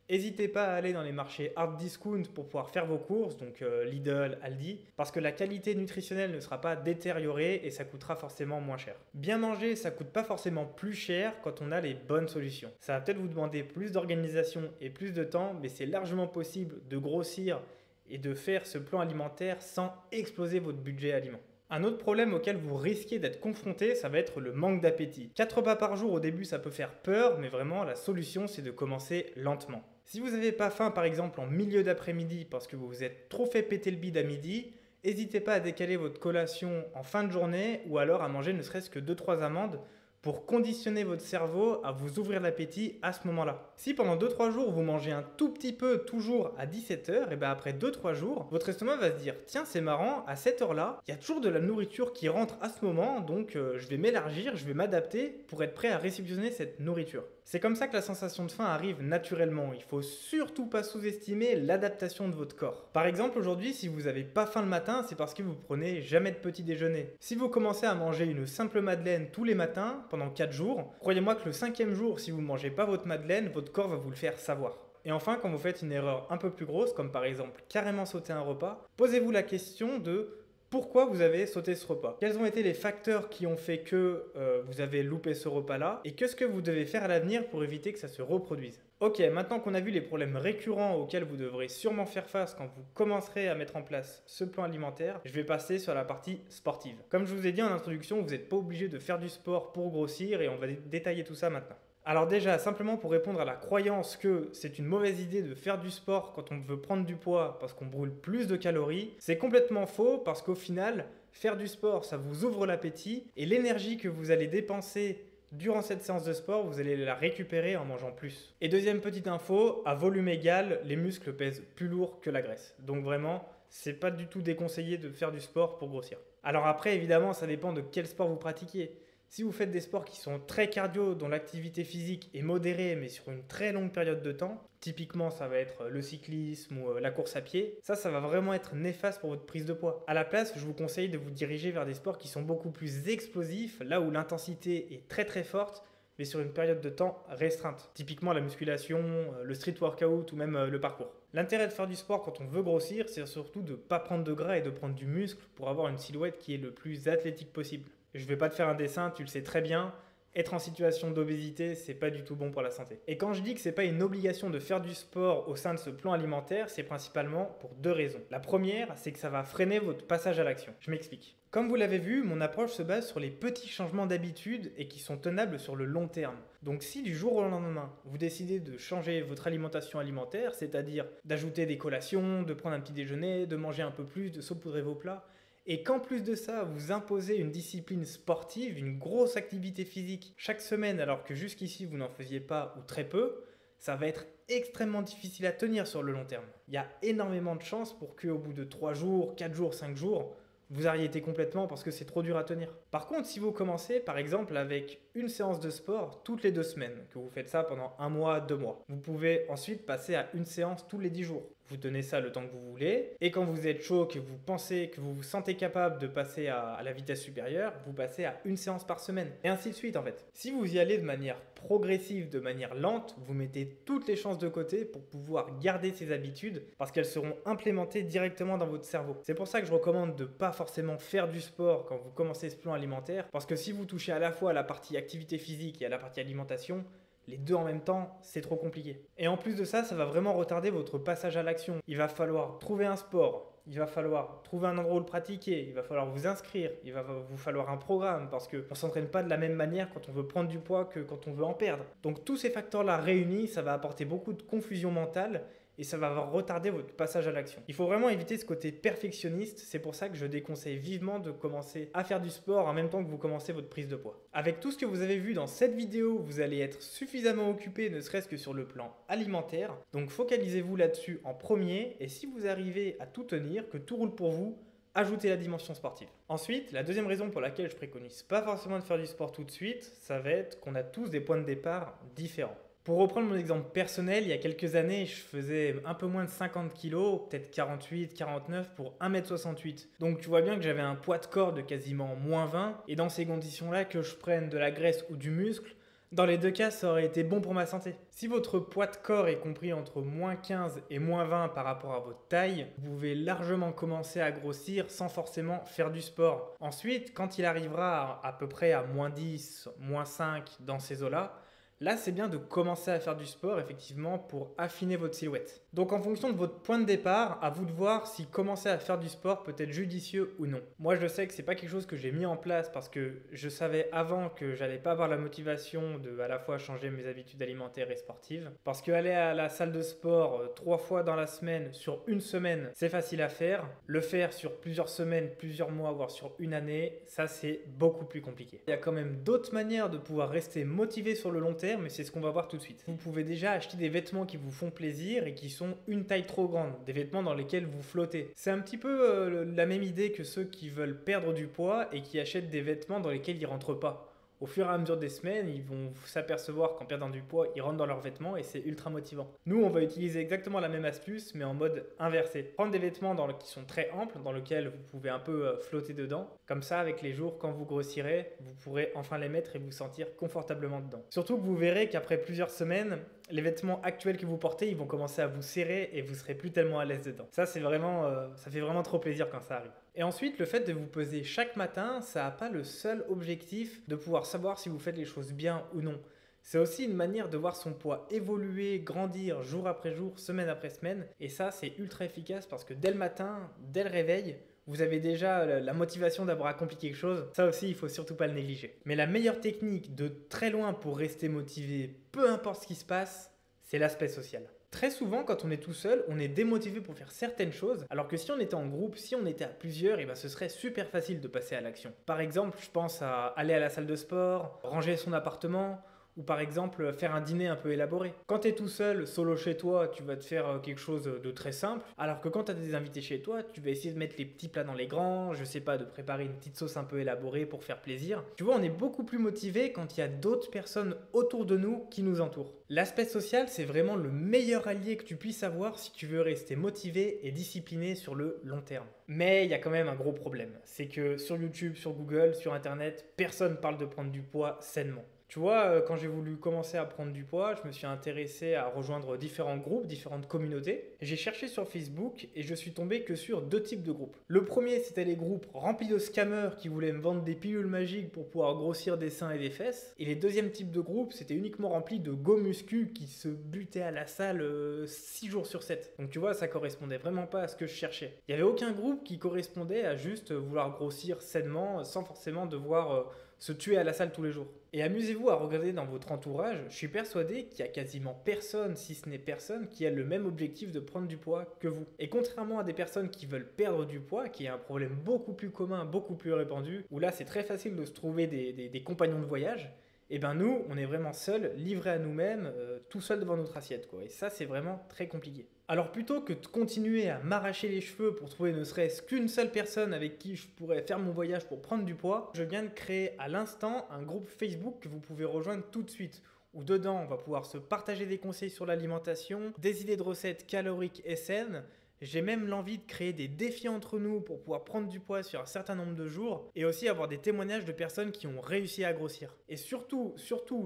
n'hésitez pas à aller dans les marchés hard discount pour pouvoir faire vos courses, donc Lidl, Aldi, parce que la qualité nutritionnelle ne sera pas détériorée et ça coûtera forcément moins cher. Bien manger, ça coûte pas forcément plus cher quand on a les bonnes solutions. Ça va peut-être vous demander plus d'organisation et plus de temps, mais c'est largement possible de grossir et de faire ce plan alimentaire sans exploser votre budget aliment. Un autre problème auquel vous risquez d'être confronté, ça va être le manque d'appétit. 4 repas par jour au début, ça peut faire peur, mais vraiment la solution c'est de commencer lentement. Si vous n'avez pas faim par exemple en milieu d'après-midi parce que vous vous êtes trop fait péter le bide à midi, n'hésitez pas à décaler votre collation en fin de journée ou alors à manger ne serait-ce que 2-3 amandes pour conditionner votre cerveau à vous ouvrir l'appétit à ce moment-là. Si pendant 2-3 jours vous mangez un tout petit peu toujours à 17h, et bien après 2-3 jours, votre estomac va se dire tiens c'est marrant, à cette heure-là, il y a toujours de la nourriture qui rentre à ce moment, donc je vais m'élargir, je vais m'adapter pour être prêt à réceptionner cette nourriture. C'est comme ça que la sensation de faim arrive naturellement. Il faut surtout pas sous-estimer l'adaptation de votre corps. Par exemple, aujourd'hui, si vous n'avez pas faim le matin, c'est parce que vous prenez jamais de petit déjeuner. Si vous commencez à manger une simple madeleine tous les matins pendant 4 jours, croyez-moi que le 5e jour, si vous ne mangez pas votre madeleine, votre corps va vous le faire savoir. Et enfin, quand vous faites une erreur un peu plus grosse, comme par exemple carrément sauter un repas, posez-vous la question de pourquoi vous avez sauté ce repas? Quels ont été les facteurs qui ont fait que vous avez loupé ce repas-là? Et qu'est-ce que vous devez faire à l'avenir pour éviter que ça se reproduise? Ok, maintenant qu'on a vu les problèmes récurrents auxquels vous devrez sûrement faire face quand vous commencerez à mettre en place ce plan alimentaire, je vais passer sur la partie sportive. Comme je vous ai dit en introduction, vous n'êtes pas obligé de faire du sport pour grossir et on va détailler tout ça maintenant. Alors déjà, simplement pour répondre à la croyance que c'est une mauvaise idée de faire du sport quand on veut prendre du poids parce qu'on brûle plus de calories, c'est complètement faux parce qu'au final, faire du sport, ça vous ouvre l'appétit et l'énergie que vous allez dépenser Durant cette séance de sport, vous allez la récupérer en mangeant plus. Et deuxième petite info, à volume égal, les muscles pèsent plus lourd que la graisse. Donc vraiment, c'est pas du tout déconseillé de faire du sport pour grossir. Alors après, évidemment, ça dépend de quel sport vous pratiquez. Si vous faites des sports qui sont très cardio, dont l'activité physique est modérée mais sur une très longue période de temps, typiquement ça va être le cyclisme ou la course à pied, ça va vraiment être néfaste pour votre prise de poids. À la place, je vous conseille de vous diriger vers des sports qui sont beaucoup plus explosifs, là où l'intensité est très très forte, mais sur une période de temps restreinte. Typiquement la musculation, le street workout ou même le parcours. L'intérêt de faire du sport quand on veut grossir, c'est surtout de ne pas prendre de gras et de prendre du muscle pour avoir une silhouette qui est le plus athlétique possible. Je ne vais pas te faire un dessin, tu le sais très bien. Être en situation d'obésité, c'est pas du tout bon pour la santé. Et quand je dis que c'est pas une obligation de faire du sport au sein de ce plan alimentaire, c'est principalement pour deux raisons. La première, c'est que ça va freiner votre passage à l'action. Je m'explique. Comme vous l'avez vu, mon approche se base sur les petits changements d'habitude et qui sont tenables sur le long terme. Donc si du jour au lendemain, vous décidez de changer votre alimentation alimentaire, c'est-à-dire d'ajouter des collations, de prendre un petit déjeuner, de manger un peu plus, de saupoudrer vos plats, et qu'en plus de ça, vous imposez une discipline sportive, une grosse activité physique chaque semaine alors que jusqu'ici vous n'en faisiez pas ou très peu, ça va être extrêmement difficile à tenir sur le long terme. Il y a énormément de chances pour qu'au bout de 3 jours, 4 jours, 5 jours, vous arrêtez complètement parce que c'est trop dur à tenir. Par contre, si vous commencez par exemple avec une séance de sport toutes les 2 semaines, que vous faites ça pendant 1 mois, 2 mois, vous pouvez ensuite passer à une séance tous les 10 jours. Vous tenez ça le temps que vous voulez, et quand vous êtes chaud, que vous pensez, que vous vous sentez capable de passer à la vitesse supérieure, vous passez à une séance par semaine, et ainsi de suite en fait. Si vous y allez de manière progressive, de manière lente, vous mettez toutes les chances de côté pour pouvoir garder ces habitudes, parce qu'elles seront implémentées directement dans votre cerveau. C'est pour ça que je recommande de ne pas forcément faire du sport quand vous commencez ce plan alimentaire, parce que si vous touchez à la fois à la partie activité physique et à la partie alimentation, les deux en même temps, c'est trop compliqué. Et en plus de ça, ça va vraiment retarder votre passage à l'action. Il va falloir trouver un sport, il va falloir trouver un endroit où le pratiquer, il va falloir vous inscrire, il va vous falloir un programme parce qu'on ne s'entraîne pas de la même manière quand on veut prendre du poids que quand on veut en perdre. Donc tous ces facteurs-là réunis, ça va apporter beaucoup de confusion mentale et ça va retarder votre passage à l'action. Il faut vraiment éviter ce côté perfectionniste, c'est pour ça que je déconseille vivement de commencer à faire du sport en même temps que vous commencez votre prise de poids. Avec tout ce que vous avez vu dans cette vidéo, vous allez être suffisamment occupé ne serait-ce que sur le plan alimentaire, donc focalisez-vous là-dessus en premier et si vous arrivez à tout tenir, que tout roule pour vous, ajoutez la dimension sportive. Ensuite, la deuxième raison pour laquelle je préconise pas forcément de faire du sport tout de suite, ça va être qu'on a tous des points de départ différents. Pour reprendre mon exemple personnel, il y a quelques années, je faisais un peu moins de 50 kg, peut-être 48, 49 pour 1m68. Donc tu vois bien que j'avais un poids de corps de quasiment moins 20. Et dans ces conditions-là, que je prenne de la graisse ou du muscle, dans les deux cas, ça aurait été bon pour ma santé. Si votre poids de corps est compris entre moins 15 et moins 20 par rapport à votre taille, vous pouvez largement commencer à grossir sans forcément faire du sport. Ensuite, quand il arrivera à peu près à moins 10, moins 5 dans ces eaux-là, là, c'est bien de commencer à faire du sport, effectivement, pour affiner votre silhouette. Donc, en fonction de votre point de départ, à vous de voir si commencer à faire du sport peut être judicieux ou non. Moi, je sais que c'est pas quelque chose que j'ai mis en place parce que je savais avant que j'allais pas avoir la motivation de à la fois changer mes habitudes alimentaires et sportives. Parce qu'aller à la salle de sport 3 fois dans la semaine, sur une semaine, c'est facile à faire. Le faire sur plusieurs semaines, plusieurs mois, voire sur une année, ça, c'est beaucoup plus compliqué. Il y a quand même d'autres manières de pouvoir rester motivé sur le long terme, mais c'est ce qu'on va voir tout de suite. Vous pouvez déjà acheter des vêtements qui vous font plaisir et qui sont une taille trop grande, des vêtements dans lesquels vous flottez. C'est un petit peu la même idée que ceux qui veulent perdre du poids et qui achètent des vêtements dans lesquels ils rentrent pas. Au fur et à mesure des semaines, ils vont s'apercevoir qu'en perdant du poids, ils rentrent dans leurs vêtements et c'est ultra motivant. Nous, on va utiliser exactement la même astuce, mais en mode inversé. Prendre des vêtements qui sont très amples, dans lesquels vous pouvez un peu flotter dedans. Comme ça, avec les jours, quand vous grossirez, vous pourrez enfin les mettre et vous sentir confortablement dedans. Surtout que vous verrez qu'après plusieurs semaines, les vêtements actuels que vous portez, ils vont commencer à vous serrer et vous serez plus tellement à l'aise dedans. Ça, c'est vraiment, ça fait vraiment trop plaisir quand ça arrive. Et ensuite, le fait de vous peser chaque matin, ça n'a pas le seul objectif de pouvoir savoir si vous faites les choses bien ou non. C'est aussi une manière de voir son poids évoluer, grandir jour après jour, semaine après semaine. Et ça, c'est ultra efficace parce que dès le matin, dès le réveil, vous avez déjà la motivation d'avoir accompli quelque chose. Ça aussi, il faut surtout pas le négliger. Mais la meilleure technique de très loin pour rester motivé, peu importe ce qui se passe, c'est l'aspect social. Très souvent, quand on est tout seul, on est démotivé pour faire certaines choses, alors que si on était en groupe, si on était à plusieurs, et ben ce serait super facile de passer à l'action. Par exemple, je pense à aller à la salle de sport, ranger son appartement, ou par exemple faire un dîner un peu élaboré. Quand tu es tout seul, solo chez toi, tu vas te faire quelque chose de très simple, alors que quand tu as des invités chez toi, tu vas essayer de mettre les petits plats dans les grands, je sais pas, de préparer une petite sauce un peu élaborée pour faire plaisir. Tu vois, on est beaucoup plus motivé quand il y a d'autres personnes autour de nous qui nous entourent. L'aspect social, c'est vraiment le meilleur allié que tu puisses avoir si tu veux rester motivé et discipliné sur le long terme. Mais il y a quand même un gros problème, c'est que sur YouTube, sur Google, sur Internet, personne parle de prendre du poids sainement. Tu vois, quand j'ai voulu commencer à prendre du poids, je me suis intéressé à rejoindre différents groupes, différentes communautés. J'ai cherché sur Facebook et je suis tombé que sur deux types de groupes. Le premier, c'était les groupes remplis de scammers qui voulaient me vendre des pilules magiques pour pouvoir grossir des seins et des fesses. Et les deuxièmes types de groupes, c'était uniquement remplis de go muscu qui se butaient à la salle 6 jours sur 7. Donc tu vois, ça correspondait vraiment pas à ce que je cherchais. Il n'y avait aucun groupe qui correspondait à juste vouloir grossir sainement sans forcément devoir se tuer à la salle tous les jours. Et amusez-vous à regarder dans votre entourage, je suis persuadé qu'il y a quasiment personne, si ce n'est personne, qui a le même objectif de prendre du poids que vous. Et contrairement à des personnes qui veulent perdre du poids, qui est un problème beaucoup plus commun, beaucoup plus répandu, où là c'est très facile de se trouver des compagnons de voyage, et ben nous, on est vraiment seuls, livrés à nous-mêmes, tout seuls devant notre assiette, quoi. Et ça, c'est vraiment très compliqué. Alors plutôt que de continuer à m'arracher les cheveux pour trouver ne serait-ce qu'une seule personne avec qui je pourrais faire mon voyage pour prendre du poids, je viens de créer à l'instant un groupe Facebook que vous pouvez rejoindre tout de suite, où dedans on va pouvoir se partager des conseils sur l'alimentation, des idées de recettes caloriques et saines. J'ai même l'envie de créer des défis entre nous pour pouvoir prendre du poids sur un certain nombre de jours et aussi avoir des témoignages de personnes qui ont réussi à grossir. Et surtout,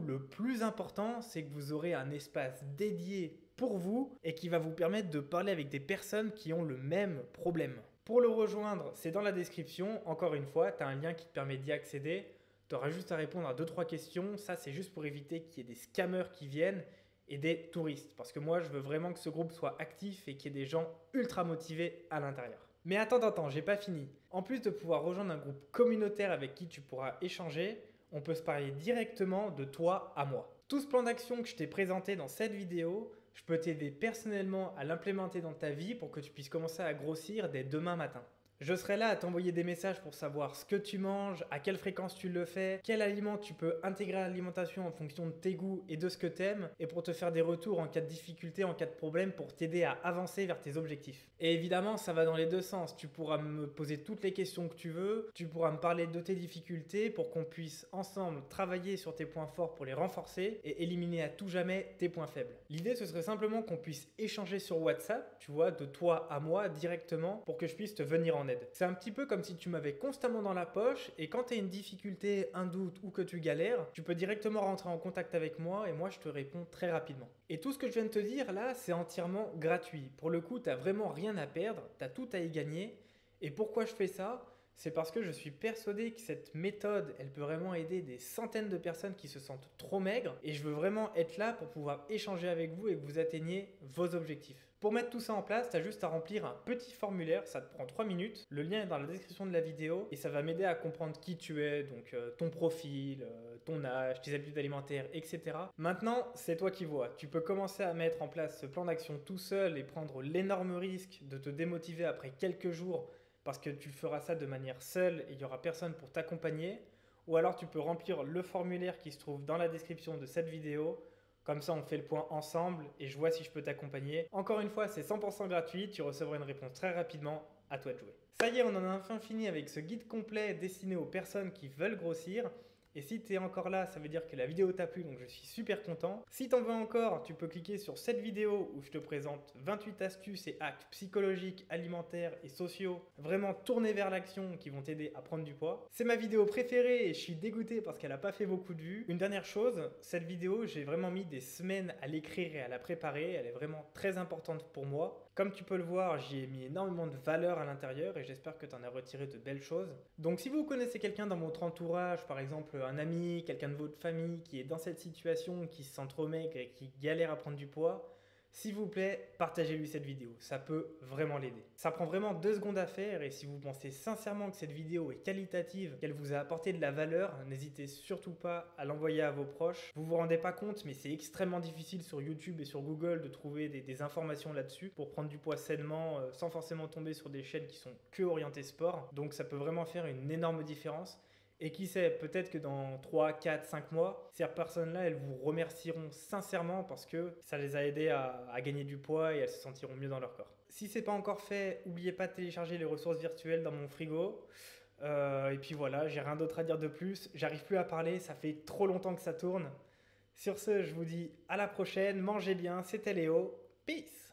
le plus important, c'est que vous aurez un espace dédié pour vous et qui va vous permettre de parler avec des personnes qui ont le même problème. Pour le rejoindre, c'est dans la description. Encore une fois, tu as un lien qui te permet d'y accéder. Tu auras juste à répondre à 2-3 questions. Ça, c'est juste pour éviter qu'il y ait des scammers qui viennent et des touristes. Parce que moi, je veux vraiment que ce groupe soit actif et qu'il y ait des gens ultra motivés à l'intérieur. Mais attends, j'ai pas fini. En plus de pouvoir rejoindre un groupe communautaire avec qui tu pourras échanger, on peut se parler directement de toi à moi. Tout ce plan d'action que je t'ai présenté dans cette vidéo, je peux t'aider personnellement à l'implémenter dans ta vie pour que tu puisses commencer à grossir dès demain matin. Je serai là à t'envoyer des messages pour savoir ce que tu manges, à quelle fréquence tu le fais, quel aliment tu peux intégrer à l'alimentation en fonction de tes goûts et de ce que tu aimes, et pour te faire des retours en cas de difficulté, en cas de problème, pour t'aider à avancer vers tes objectifs. Et évidemment, ça va dans les deux sens. Tu pourras me poser toutes les questions que tu veux, tu pourras me parler de tes difficultés pour qu'on puisse ensemble travailler sur tes points forts pour les renforcer et éliminer à tout jamais tes points faibles. L'idée, ce serait simplement qu'on puisse échanger sur WhatsApp, tu vois, de toi à moi directement, pour que je puisse te venir en aide. C'est un petit peu comme si tu m'avais constamment dans la poche et quand tu as une difficulté, un doute ou que tu galères, tu peux directement rentrer en contact avec moi et moi je te réponds très rapidement. Et tout ce que je viens de te dire là, c'est entièrement gratuit. Pour le coup, tu n'as vraiment rien à perdre, tu as tout à y gagner. Et pourquoi je fais ça ? C'est parce que je suis persuadé que cette méthode, elle peut vraiment aider des centaines de personnes qui se sentent trop maigres et je veux vraiment être là pour pouvoir échanger avec vous et que vous atteigniez vos objectifs. Pour mettre tout ça en place, tu as juste à remplir un petit formulaire, ça te prend 3 minutes. Le lien est dans la description de la vidéo et ça va m'aider à comprendre qui tu es, donc ton profil, ton âge, tes habitudes alimentaires, etc. Maintenant, c'est toi qui vois. Tu peux commencer à mettre en place ce plan d'action tout seul et prendre l'énorme risque de te démotiver après quelques jours parce que tu feras ça de manière seule et il n'y aura personne pour t'accompagner. Ou alors tu peux remplir le formulaire qui se trouve dans la description de cette vidéo. Comme ça, on fait le point ensemble et je vois si je peux t'accompagner. Encore une fois, c'est 100% gratuit, tu recevras une réponse très rapidement, à toi de jouer. Ça y est, on en a enfin fini avec ce guide complet destiné aux personnes qui veulent grossir. Et si tu es encore là, ça veut dire que la vidéo t'a plu, donc je suis super content. Si t'en veux encore, tu peux cliquer sur cette vidéo où je te présente 28 astuces et hacks psychologiques, alimentaires et sociaux, vraiment tournés vers l'action qui vont t'aider à prendre du poids. C'est ma vidéo préférée et je suis dégoûté parce qu'elle n'a pas fait beaucoup de vues. Une dernière chose, cette vidéo, j'ai vraiment mis des semaines à l'écrire et à la préparer. Elle est vraiment très importante pour moi. Comme tu peux le voir, j'y ai mis énormément de valeur à l'intérieur et j'espère que tu en as retiré de belles choses. Donc si vous connaissez quelqu'un dans votre entourage, par exemple un ami, quelqu'un de votre famille qui est dans cette situation, qui se sent trop maigre et qui galère à prendre du poids, s'il vous plaît, partagez-lui cette vidéo, ça peut vraiment l'aider. Ça prend vraiment 2 secondes à faire et si vous pensez sincèrement que cette vidéo est qualitative, qu'elle vous a apporté de la valeur, n'hésitez surtout pas à l'envoyer à vos proches. Vous vous rendez pas compte, mais c'est extrêmement difficile sur YouTube et sur Google de trouver des informations là-dessus pour prendre du poids sainement sans forcément tomber sur des chaînes qui sont que orientées sport. Donc ça peut vraiment faire une énorme différence. Et qui sait, peut-être que dans 3, 4, 5 mois, ces personnes-là, elles vous remercieront sincèrement parce que ça les a aidées à gagner du poids et elles se sentiront mieux dans leur corps. Si ce n'est pas encore fait, n'oubliez pas de télécharger les ressources virtuelles dans mon frigo. Et puis voilà, j'ai rien d'autre à dire de plus. J'arrive plus à parler, ça fait trop longtemps que ça tourne. Sur ce, je vous dis à la prochaine, mangez bien, c'était Léo. Peace!